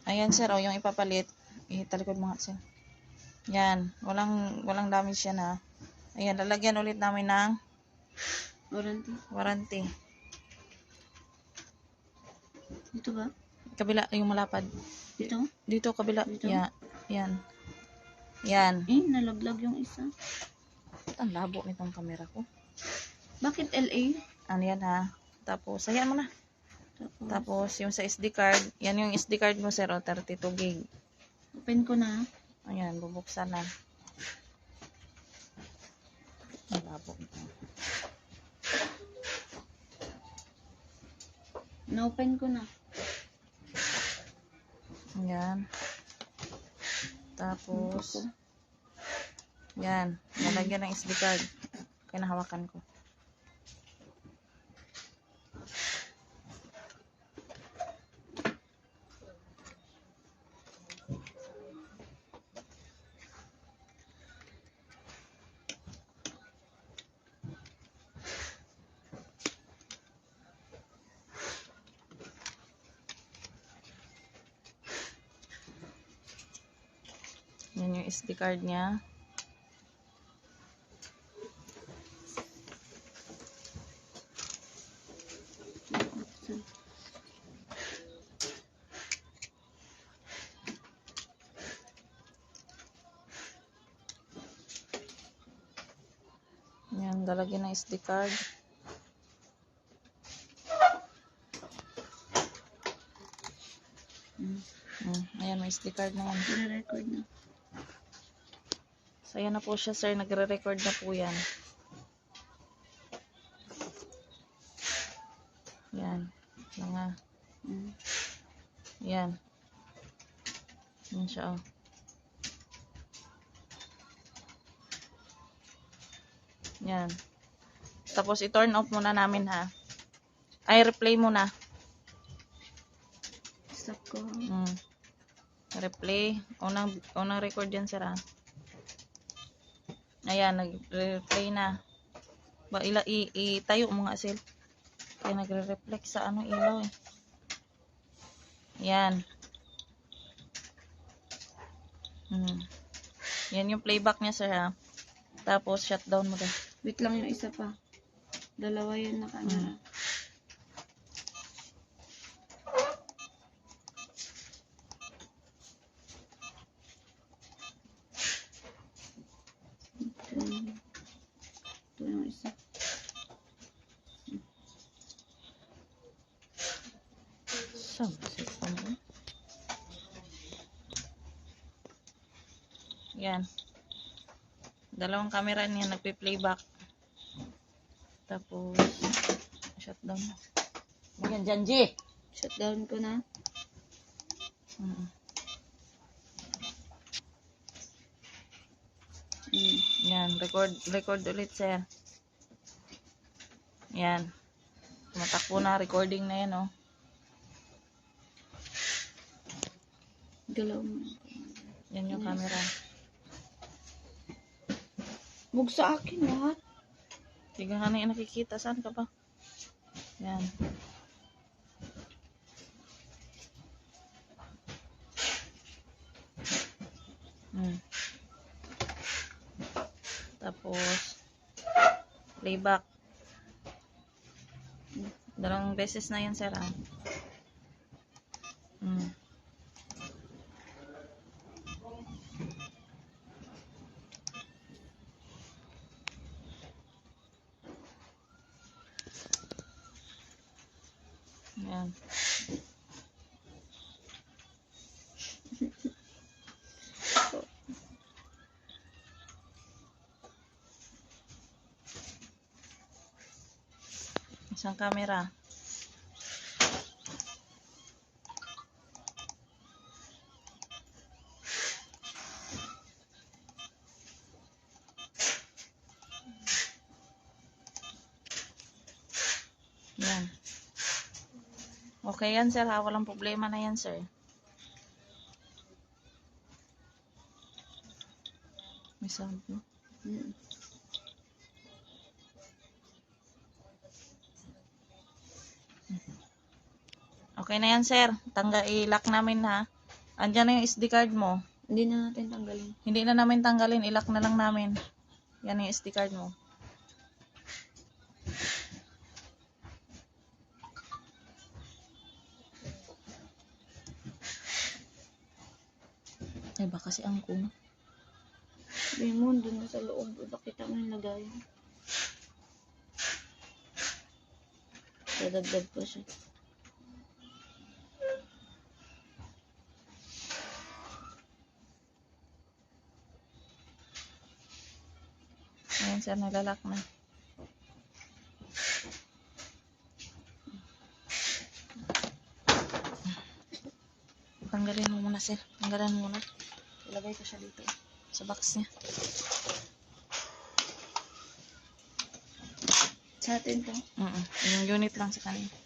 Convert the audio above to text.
Ayan sir, o yung ipapalit. Italikod mo nga sir. Yan, walang damage yan ha. Ayan, lalagyan ulit namin ng warranty. Dito ba? Kabila, yung malapad. Dito? Dito, kabila. Dito? Yan. Yan. Nalaglag yung isa. Ang labo nitong camera ko. Bakit LA? Ano yan ha? Tapos, ayan mo na. Tapos, yung sa SD card, yan yung SD card mo sir, o 32 gig. Open ko na. Ayan, bubuksan na. Ang labo nito. Na-open ko na. Ayan. Tapos, yan. Lalagyan ng SD card. Kinahawakan ko. Yan yung SD card niya. Yan, lalagyan ng SD card. Ayan, may SD card na yan. Nire-record na. So, ayan na po siya, sir. Nagre-record na po yan. Yan. Mga. Yan. Yan siya, oh. Yan. Tapos, i-turn off muna namin, ha. Ay, replay muna. Stop ko. Replay. Unang record yan, sir, ha. Ayan, nag-replay na. Itayo mo nga, sil. Kaya nagre-reflect sa ilaw, eh. Yan. Yan yung playback niya, sir, ha. Tapos, shutdown mo din. Wait lang yung isa pa. Dalawa yun na camera. Ito yung isa. Yan. Dalawang camera niya nagpi-playback. Tapos, shutdown. Magyan dyan, G! Shutdown ko na. Yan, record ulit, sir. Yan. Tumatakbo na, recording na yan, oh. Galaw mo. Yan yung camera. Huwag sa akin lahat. Tiga ka na yung nakikita. Saan ka pa? Yan. Tapos, playback. Dalawang beses na yan, sir, ha? Yan. Isang camera. Yan. Okay yan, sir, ha? Walang problema na yan, sir. May sound, no? Okay na yan, sir. I-lock namin, ha? Andyan na yung SD card mo. Hindi na natin tanggalin. Hindi na namin tanggalin. Ilock na lang namin. Yan yung SD card mo. Ay, baka si Angkong. Sabihin mo, doon na sa loob. Bakit mo yung lagayan? Dadagdag pa siya. Ayan, sir, nalalak na. Tanggalin mo muna, sir. Tanggalin mo muna. Ilagay ko siya dito. Sa box niya. Sa atin to. Yung unit lang sa kanila.